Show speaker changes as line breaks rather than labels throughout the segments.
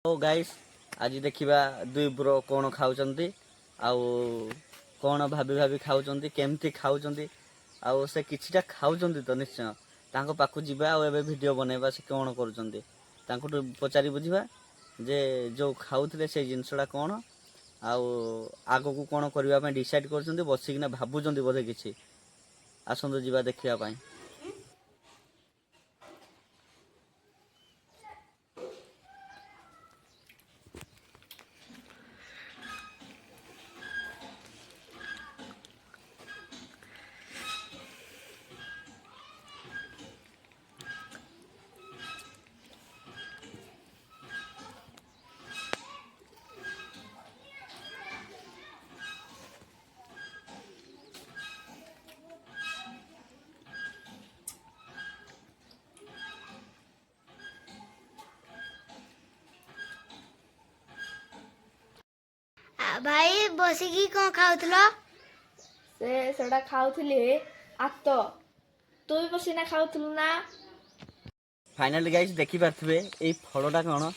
तो गाइस आज देखा दुई ब्रो कौन खाऊंट आउ कौन भाभी भाभी खाऊंट केमती खाऊंट आउ से किछिटा खाऊंट तो निश्चय तांको पाखु जीवा आ एबे वीडियो बनैबा से कौन करूचंती तांको पचारि बुझिबा जे जो खाऊथले से जिनसडा कौन आउ आगो को कौन करबा पय डिसाइड करचंती बसिकिना भाबुचंती बोधे किछि आसंतो जीवा देखिया पय।
भाई बसिकी कौन खाऊल
सेटा खाऊली आत तू भी बसिना खाऊलु ना।
फाइनाली गाइस देखि पारथिबे एई फळटा कोन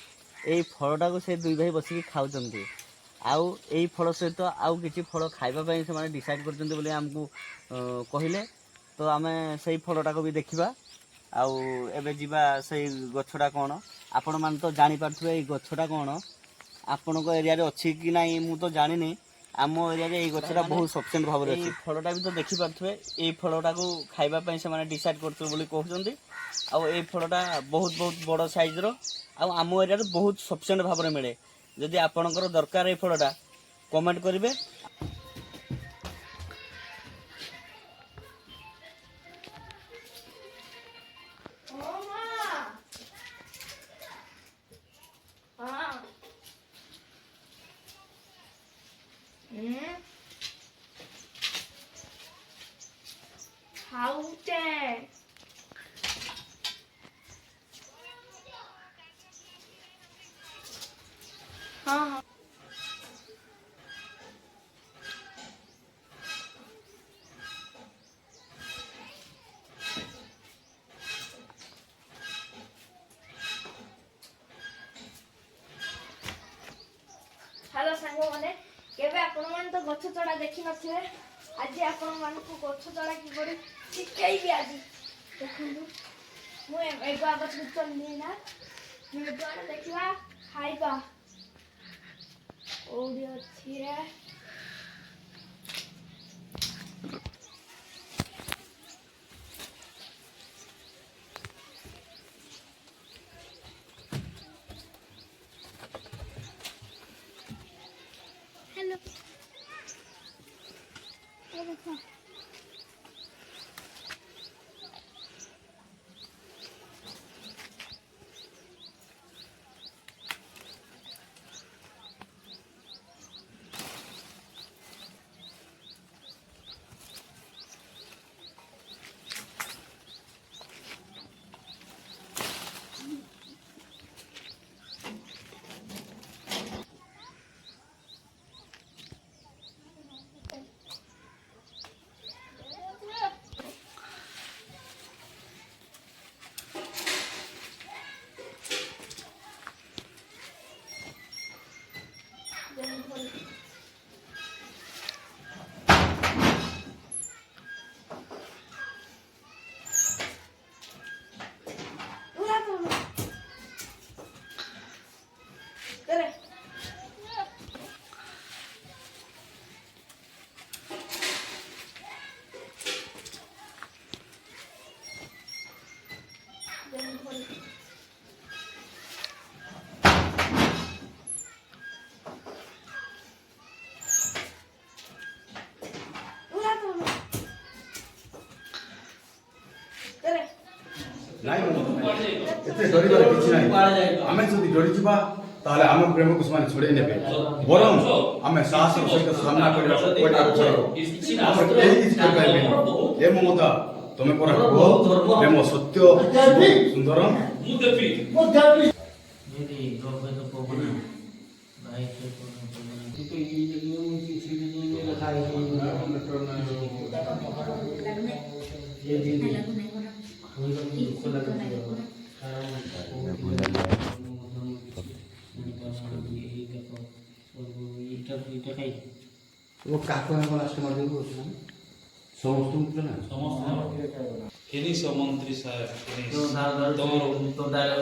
एई फळटा को से दुई भाई बसिकी खाउचंती आउ एई फळ सहित आउ किछि फळ खाइबा पय से माने डिसाइड करचंती बोले हमकु कहिले तो आमे सेई फळटा को भी देखिबा आउ एबे जीवा सेई गछडा कोन आपण मान तो जानि पारथिबे एई गछडा कोन आपण को एरिया रे अछि कि नाही मु तो जानिनी आम एरिया रे एई गछडा बहुत सफिशिएंट भाव रे अछि फळटा भी तो देखि पारथिबे एई फळटा को खाइबा पय से माने डिसाइड करथु बोली कहउचंती आउ एई फळटा बहुत बहुत बड़ साइज रो आउ आम एरिया रे बहुत सफिशिएंट भाव रे मिले जदि आपणकर दरकार एई फळटा कमेंट करिवे।
खाऊचे हाँ हेलो सांग मैंने केबे आपण मान तो गछ चढ़ा देखि नथिबे आज आपण मान को गछ चढ़ा कि बड़ी शिखाइबी आज देखंदु मु एगो आगत चलनी ना मु द्वारा देखिबा खाइबा ओडी अछि रे
हेलो ये देखो
एते डरिबार किछि नाही आमे जदि डरि जिबा ताले आम प्रेम को समान छोड़े नेबे बरम आमे साहस सहित सामना करिबा पड़िबा पड़ो आम एही किछि कर पाइबे ए ममता तमे पर को प्रेम सत्य सुंदरम मु देबी
यदि रोग तो कोबना भाई के कोना तो ये किछि नहीं रखा है ये दीदी कोई को लगा এটা খাই
ও কাকু এখন লাস্ট মার দেব সমস্ত না
সমস্ত
ফিনিশ মন্ত্রী সাহেব ফিনিশ
তো দাদা তো দাদা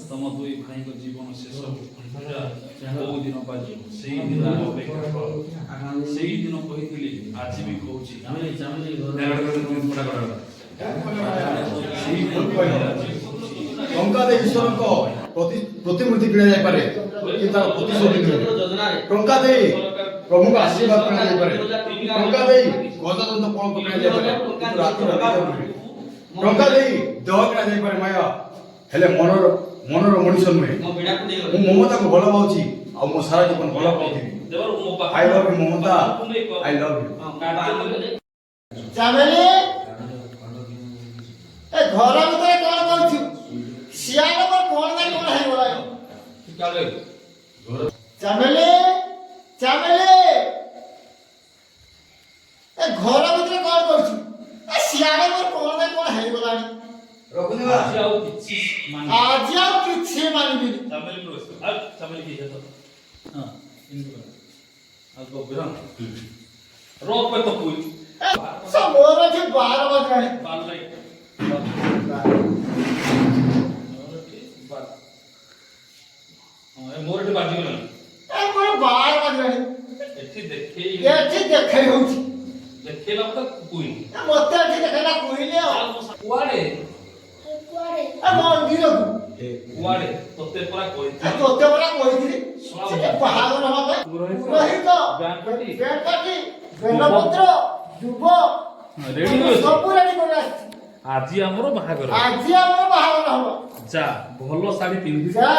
ତମ ଦୁଇ ଭାଇଙ୍କ ଜୀବନ ଶେଷ କୋଉ ଦିନ ବାଜିବ ସେଇ ଦିନ ଅପେକ୍ଷା କର ସେଇ ଦିନ କହିଥିଲି ଆଜି ବି କହୁଛି
ଚାମିଲି ଚାମିଲି
ଟଙ୍କା ଦେଇ ଈଶ୍ୱରଙ୍କ ପ୍ରତିମୂର୍ତ୍ତି କିଣା ଯାଇପାରେ କି ତାର ପ୍ରତିଶୋଧ
ଯୋଜନାରେ
ଟଙ୍କା ଦେଇ ପ୍ରଭୁଙ୍କ ଆଶୀର୍ବାଦ କିଣା ଯାଇପାରେ ଟଙ୍କା ଦେଇ ଗଜଦନ୍ତ ପଣକ କିଣା ଯାଇପାରେ କିନ୍ତୁ ରାତିର ନିଦ ନୁହେଁ। ଟଙ୍କା ଦେଇ ଦେହ କିଣା ଯାଇପାରେ ମାୟା ହେଲେ ମନର ମଣିଷ ନୁହେଁ।
ମୋ ବିଡାକୁ ଦେଇ
ମୁଁ ମମତାକୁ ଭଲ ପାଉଛି ଆଉ ମୋ ସାରା ଜୀବନ ଭଲ ପାଉଥିବି। I love you Mamata, I love you.
Chameli ଏ ଘର ଭିତରେ କଣ କରୁଛୁ? ସିଆଡ କଣ ନା କଣ ହେଇଗଲା? ଚାମେଲି ଚାମେଲି ଏ ଘର ଭିତରେ କଣ କରୁଛୁ? ଏ ସିଆଡ କଣ ନା କଣ ହେଇଗଲାଣି? ଆଜି ଆଉ କିଛି ମାନିବିନି। ମୋର ଏଠି 12 ବାଜିଲାଣି।
ମୋର ଏଠି ବାଜିଗଲାଣି
ଏ ମୋର 12 ବାଜିଲାଣି।
ଏଠି ଦେଖେଇ
ଏଠି ଦେଖେଇ ହଉଛି।
ଦେଖେଇଲା ତ କୁଇ
ମତେ ଏଠି ଦେଖେଇଲା କହିଲେ ଆଉ
କୁଆଡେ
କୁଆଡେ
ଏ ମନ୍ଦିରକୁ
କୁଆଡେ ତତେ ପରା କହିଥିଲି
ତୋତେ ପରା କହିଥିଲି ସେଟା ବାହାଘର ହବା ପାଇଁ ପୁରୋହିତ ବେଲପାଟି ବେଲପତ୍ର ଦୁବ
ରେଡି ହୋ
ସବୁ ରେଡି କରି ଆସିଛି।
ଆଜି ଆମର ବାହାଘର
ଆଜି ଆମର ବାହାଘର ହବ।
ଯା ଭଲ ଶାଢୀ ପିନ୍ଧି
ଯା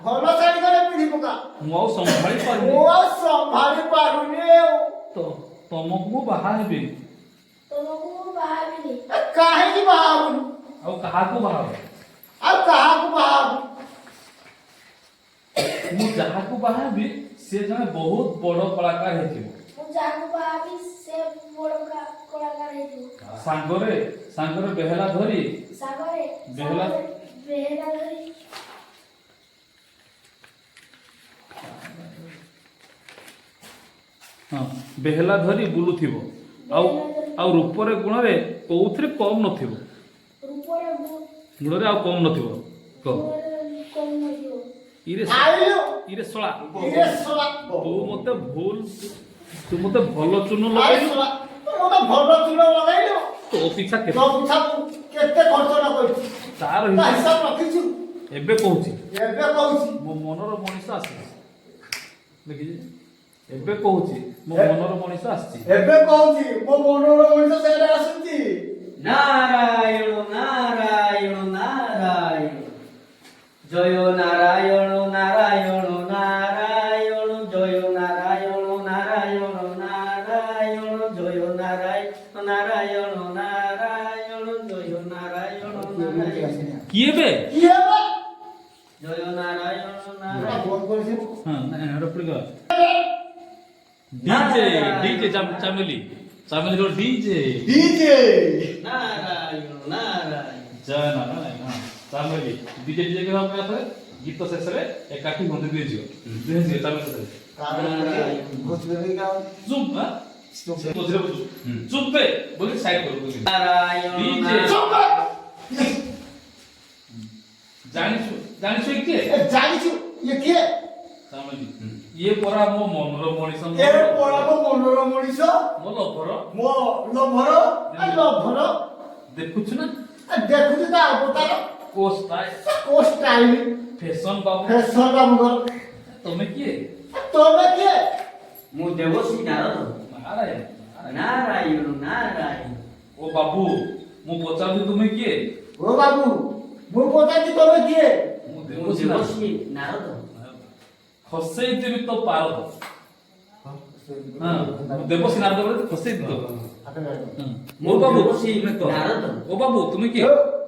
ଭଲ ଶାଢୀ করে ପିନ୍ଧି ପକା।
ମୁଁ ଆଉ ସମ୍ଭାଳି ପାରୁନି
ମୁଁ ଆଉ ସମ୍ଭାଳି ପାରୁନି ଆଉ।
ତ ତମକୁ ମୁଁ ବାହା ହେବି
ତମକୁ ମୁଁ ବାହା ହେବିନି।
ଏ କାହିଁକି ବାହା ହବୁନି?
ଆଉ କାହାକୁ ବାହା ହେବି
ଆଉ କାହାକୁ ବାହା ହବୁ?
ମୁଁ ଯାହାକୁ ବାହା ହେବି ସେ ଜଣେ ବହୁତ ବଡ କଳାକାର ହେଇଥିବ
ମୁଁ ଯାହାକୁ ବାହା ହେବି ସେ ବଡ କଳାକାର ହେଇଥିବ।
ସାଙ୍ଗରେ ବେହେଲା ଧରି
ସାଗରେ
ବେହେଲା
ବେହେରା ଧରି
ହଁ ବେହେଲା ଧରି ବୁଲୁଥିବ ଆଉ ଆଉ ରୂପରେ ଗୁଣରେ କୋଉଥିରେ କମ ନଥିବ
ରୂପରେ
ଗୁଣରେ ଆଉ କମ ନଥିବ କହ
କମ୍ ନଥିବ।
ଇରେ
ଆଇଲୁ
ଇରେ ଶଳା
ଇରେ ଶଳା
ତୁ ମତେ ଭଲ ଚୂନ
ଆରେ
ଲଗାଇଲୁ
ଶଳା ତୁ ମତେ ଭଲ ଚୁଲ ଲଗାଇଲୁ।
ତୋ ପିଛା କେତେ
ତୋ ପିଛା କେତେ ଖର୍ଚ୍ଚ ନ କରିଛୁ
ତାର
ତା ହିସାବ ରଖିଛୁ?
ଏବେ କହୁଛି
ଏବେ କହୁଛି
ମୋ ମନର ମଣିଷ ଆସିଛି ଦେଖିଛି ଏବେ କହୁଛି ମୋ ମନର ମଣିଷ ଆସିଛି
ଏବେ କହୁଛି ମୋ ମନର ମଣିଷ ସେଇଟା ଆସୁଛି।
নারায়ণ নারায়ণ নারায়ণ জয় নারায়ণ নারায়ণ নারায়ণ জয় নারায়ণ নারায়ণ নারায়ণ জয় নারায়ণ নারায়ণ নারায়ণ জয় নারায়ণ নারায়ণ
কি হবে
কি হবে?
জয় নারায়ণ নারায়ণ
ফোন করেছি
হ্যাঁ ডিজে ডিজে চামেলি চামেলি ডিজে
ডিজে
নারায়ণ নারায়ণ
ଜୟ ନାରାୟଣ ଚାମେଲି ଡିଜେ ଡିଜେ କେ ଭାବେ ଆଥରେ ଗୀତ ଶେଷରେ ଏକାଠି ବନ୍ଦି ଦିଆଯିବ ଦିଆଯିବ ଚାମେଲି ଶେଷରେ
ଭୋଜପୁରୀ ଗାଓ
ଚୁପ୍ ମଝିରେ ଚୁପ୍ ଚୁପ୍ ବେ ବୋଲି ସାଇଡ୍ କରୁ
নারায়ণ
ডিজে ଜାଣିଛୁ କିଏ
ଏ ଜାଣିଛୁ ଇଏ କିଏ?
ଚାମେଲି ଇଏ ପରା ମୋ ମନର ମଣିଷ
ଏ ପଳା ମୋ ମନର ମଣିଷ
ମୋ ଲଭର
ମୋ ଲଭର ଲଭର
ଦେଖୁଛୁ ନା
ଦେଖୁଛୁ ତା ଅବତାର
କୋ ଷ୍ଟାଇଲ
କୋ ଷ୍ଟାଇଲ
ଫ୍ୟାସନ ବାବୁ
ଫେସନ ବାବୁଙ୍କର।
ତମେ କିଏ
ତମେ କିଏ?
ମୁଁ ଦେବଶ୍ରୀ ନାରଦ
ନାରାୟଣ
ନାରାୟଣ ନାରାୟଣ
ଓ ବାବୁ ମୁଁ ପଚାରୁଛି ତୁମେ କିଏ
ଓ ବାବୁ ମୁଁ ପଚାରୁଛି ତମେ କିଏ?
ମୁଁ
ମୁଁ
ଦେବଶ୍ରୀ
ଦେବଶ୍ରୀ ନାରଦ
ଖସେଇ ଦେବି ତ ପାରଦ ହଁ ମୁଁ ଦେବଶ୍ରୀ ନାରଦ ବୋଲି ଖସେଇ ଦେବି
ମୁଁ
ଓ ବାବୁ
ଦେବଶ୍ରୀ
ତୁମେ ତ
ନାରଦ
ଓ ବାବୁ ତୁମେ କିଏ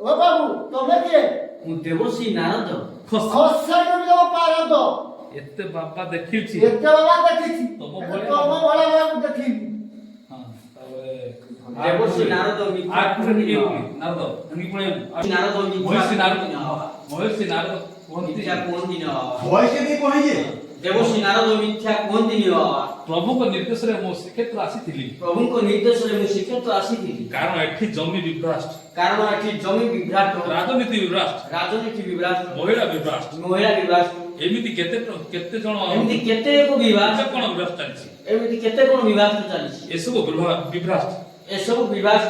ଓ ବାବୁ ତମେ କିଏ?
ମୁଁ ଦେବଶ୍ରୀ ନାରଦ
ଖସାଇ ଦେବି ତମ ପାରଦ।
ଏତେ ବାବା ଦେଖିଛି
ଏତେ ବାବା ଦେଖିଛି
ତମ
ତମ
ଭଳିଆ
ଭଳିଆ ବାବୁ ଦେଖିନି।
ହଁ ତାପରେ
ଦେବଶ୍ରୀ ନାରଦ
ଆକୁ ନାରଦ
ନାରଦ
ମହର୍ଷି ନାରଦ
ମିଥ୍ୟା କୁହନ୍ତିନି ବାବା।
ବୟସ ଦେଇ କହିजे
ଦେବଶ୍ରୀ ନାରଦ ମିଥ୍ୟା କୁହନ୍ତିନି ବାବା।
ପ୍ରଭୁଙ୍କ ନିର୍ଦ୍ଦେଶରେ ମୁଁ ଶ୍ରୀକ୍ଷେତ୍ର ଆସିଥିଲି,
ପ୍ରଭୁଙ୍କ ନିର୍ଦ୍ଦେଶରେ ମୁଁ ଶ୍ରୀକ୍ଷେତ୍ର ଆସିଥିଲି।
କାରଣ ଏଠି ଜମି ବିଭ୍ରାଷ୍ଟ,
କାରଣ ଏଠି ଜମି ବିଭ୍ରାଟ,
ରାଜନୀତି ବିଭ୍ରାଷ୍ଟ,
ରାଜନୀତି ବିଭ୍ରାଟ,
ମହିଳା ବିଭ୍ରାଷ୍ଟ,
ମହିଳା ବିଭ୍ରାଟ,
ଏମିତି କେତେ ଜଣ
ଏମିତି କେତେ ବିବାହ,
କଣ ବିଭ୍ରାଷ୍ଟ ଚାଲିଛି।
ଏମିତି କେତେ କଣ ବିବାହ ଚାଲିଛି।
ଏସବୁ ବିଭ୍ରାଷ୍ଟ
ଏସବୁ ବିବାହ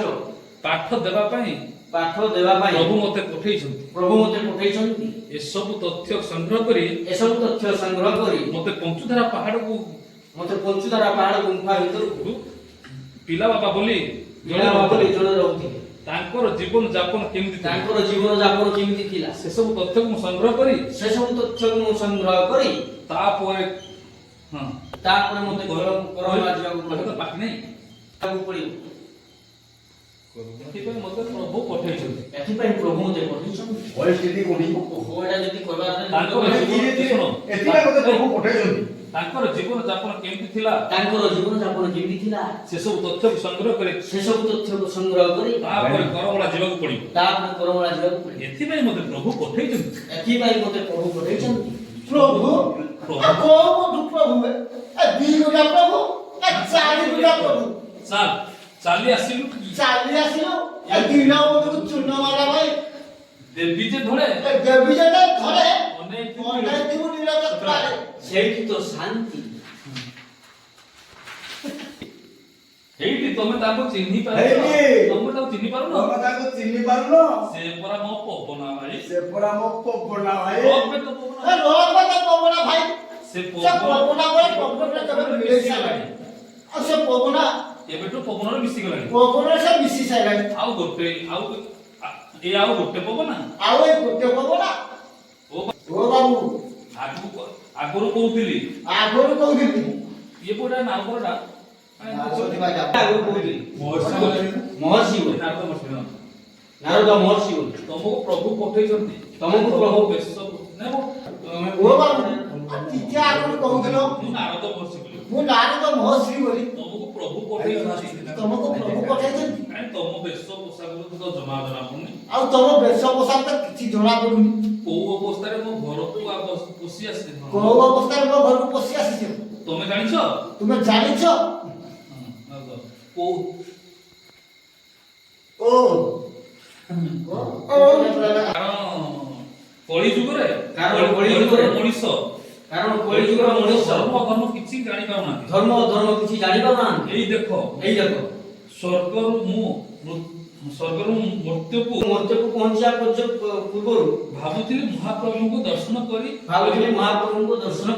ପାଠ ଦେବା ପାଇଁ
ପାଠ ଦେବା ପାଇଁ
ପ୍ରଭୁ ମତେ ପଠେଇଛନ୍ତି।
ପ୍ରଭୁ ମତେ ପଠେଇଛନ୍ତି।
ଏସବୁ ତଥ୍ୟ ସଂଗ୍ରହ କରି
ଏସବୁ ତଥ୍ୟ ସଂଗ୍ରହ କରି
ମତେ ପଞ୍ଚୁଧାରା ପାହାଡକୁ
ମତେ ପଞ୍ଚୁଧାରା ପାହାଡ଼ ଗୁମ୍ଫା ଭିତରକୁ
ପିଲା ବାବା ବୋଲି
ଜଣେ ଭାବରେ ଜଣେ ରହୁଥିଲେ।
ତାଙ୍କର ଜୀବନ ଯାପନ କେମିତି ଥିଲା,
ତାଙ୍କର ଜୀବନ ଯାପନ କେମିତି ଥିଲା,
ସେସବୁ ତଥ୍ୟକୁ ମୁଁ ସଂଗ୍ରହ କରି
ସେସବୁ ତଥ୍ୟକୁ ମୁଁ ସଂଗ୍ରହ କରି
ତାପରେ
ତାପରେ ମତେ କରୋନା ଯିବାକୁ
ବାକି ନାହିଁ।
ପଡିବ।
ଏଥିପାଇଁ ମତେ ପ୍ରଭୁ ପଠେଇଛନ୍ତି।
ଏଥିପାଇଁ ପ୍ରଭୁ ମତେ ପଠେଇଛନ୍ତି।
ବୟସ ଦେଇ କହି
ଏଇଟା ଯଦି କହିବାର
ତାଙ୍କର
ଏଥିପାଇଁ ମୋତେ ପ୍ରଭୁ ପଠେଇଛନ୍ତି।
ତାଙ୍କର ଜୀବନ ଯାପନ କେମିତି ଥିଲା,
ତାଙ୍କର ଜୀବନ ଯାପନ କେମିତି ଥିଲା,
ସେସବୁ ତଥ୍ୟକୁ ସଂଗ୍ରହ କରି
ସେସବୁ ତଥ୍ୟକୁ ସଂଗ୍ରହ କରି
ତାପରେ କରମଳା ଯିବାକୁ ପଡିବ।
ତାପରେ କରମଳା ଯିବାକୁ ପଡିବ।
ଏଥିପାଇଁ ମତେ ପ୍ରଭୁ ପଠେଇଛନ୍ତି।
ଏଥିପାଇଁ ମତେ ପ୍ରଭୁ ପଠେଇଛନ୍ତି।
ପ୍ରଭୁ କୋଉ ପ୍ରଭୁ ଦି ଗୁଣା ପ୍ରଭୁ ଚାରି ଗୁଣା ପ୍ରଭୁ
ଚାଲି ଆସିଲୁ
ଚାଲି ଆସିଲୁ ଦିନ ବେଳକୁ ଚୂନ ମାରା ଭାଇ
ଦେବୀ ଯେ ଧଳେ
ଦେବୀ ଯେ ଧରେ
ଅନେକ
ଅନେକ ନିରକ୍ଷତ୍ରାରେ
ସେଇଠି ତ ଶାନ୍ତି।
ଏଇଠି ତମେ ତାଙ୍କୁ ଚିହ୍ନି ପାରୁନ,
ଏଇଠି।
ତମେ ତାକୁ ଚିହ୍ନି ପାରୁନ।
ତମେ ତାକୁ ଚିହ୍ନି ପାରୁନ।
ସେ ପରା ମୋ ପବନା ଭାଇ,
ସେ ପରା ମୋ ପବନା ଭାଇ।
ରବେ ତ ପବନା,
ରୋଗ ତ ପବନା ଭାଇ
ସେ
ସେ ପବନା ପରେ ପବନରେ କେବେ ମିଳେଇ ସାରିଲାଣି। ଆଉ ସେ ପବନା
ଏବେଠୁ ପବନରେ ମିଶିଗଲାଣି।
ପବନରେ ସେ ମିଶି ସାରିଲାଣି।
ଆଉ ଗୋଟେ ଆଉ ଗୋଟେ ପବନା।
ଆଉ ଏ ଗୋଟେ ପବନା
ଓ
ବାବୁ
ଆଗରୁ କହୁଥିଲି
ଆଗରୁ କହୁଥିଲି
ଇଏ ପରା ନାଁ ପରା
ଆଗରୁ କହୁଥିଲି ମହର୍ଷି ବୋଲି ନାରଦ ମହର୍ଷି ବୋଲି
ତମକୁ ପ୍ରଭୁ ପଠେଇଛନ୍ତି।
ତମକୁ ପ୍ରଭୁ
ବେଶ ନେବ।
ଓ ବାବୁ ଟିକେ ଆଗରୁ କହୁଥିଲ
ମୁଁ ନାରଦ ମହର୍ଷି ବୋଲି,
ମୁଁ ନାରଦ ମହର୍ଷି ବୋଲି
ତମକୁ ପ୍ରଭୁ ପଠେଇଛନ୍ତି।
ତମକୁ ପ୍ରଭୁ ପଠେଇଛନ୍ତି।
କାଇଁ ତମ ବେଶ ପୋଷାକରୁ ତ ଜମା ଜଣା ପଡୁନି।
ଆଉ ତମ ବେଶ ପୋଷାକ ତ କିଛି ଜଣା ପଡୁନି।
କୋଉ ଅବସ୍ଥାରେ ମୋ ଘରକୁ ପଶି ଆସିଛି
କୋଉ ଅବସ୍ଥାରେ ମୋ ଘରକୁ ପଶି ଆସିଛ
ତମେ ଜାଣିଛ?
ତୁମେ ଜାଣିଛ?
କୋଉ
ଓ
କାରଣ କଳି ଯୁଗରେ ମଣିଷ
କାରଣ କଳିଯୁଗର ମଣିଷ
ଧର୍ମ କିଛି ଜାଣି ପାରୁନାହାନ୍ତି।
ଧର୍ମ କିଛି ଜାଣିପାରୁନାହାନ୍ତି।
ଏଇ ଦେଖ ସ୍ୱର୍ଗରୁ ମୃତ୍ୟୁକୁ
ପହଞ୍ଚିବା ପୂର୍ବରୁ
ଭାବୁଥିଲି ମହାପ୍ରଭୁଙ୍କୁ ଦର୍ଶନ କରି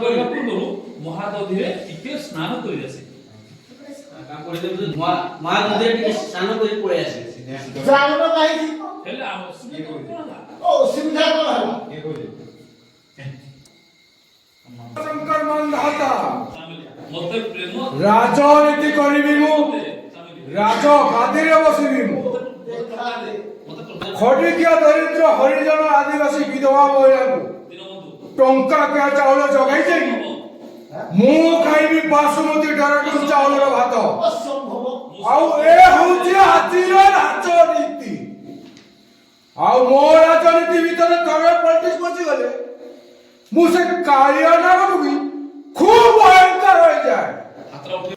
କରିବା
ପୂର୍ବରୁ ମହାଦଧିରେ ଟିକେ ସ୍ନାନ କରି ଆସେ।
ମହାନଦୀରେ ଟିକେ ସ୍ନାନ କରି ପଳେଇ ଆସେ।
ଜାଣିବ କାହିଁକି?
ହେଲେ ଆମ ଅସୁବିଧା କଣ ହେଲା?
ଅସୁବିଧା କଣ ହେଲା?
ଶଙ୍କର ମନ୍ଦାତା
ମତେ ପ୍ରେମ
ରାଜନୀତି କରିବି ମୁଁ, ରାଜ ଗାଦିରେ ବସିବି ମୁଁ। ଖଟିକିଆ ଦରିଦ୍ର ହରିଜନ ଆଦିବାସୀ ବିଧବା ମହିଳାଙ୍କୁ ଟଙ୍କା କିଆ ଚାଉଳ ଯୋଗାଇ ଦେବି। ମୁଁ ଖାଇବି ବାସୁମତୀ ଡେରାଡୁନ ଚାଉଳର ଭାତ।
ଅସମ୍ଭବ।
ଆଉ ଏ ହଉଛି ହାତୀର ରାଜନୀତି। ଆଉ ମୋ ରାଜନୀତି ଭିତରେ ତମେ ପଲିଟିକ୍ସ ପଶିଗଲେ ମୁଁ ସେ କାଳିଆ ନାଗରୁ ବି ଖୁବ ଭୟଙ୍କର ହୋଇଯାଏ।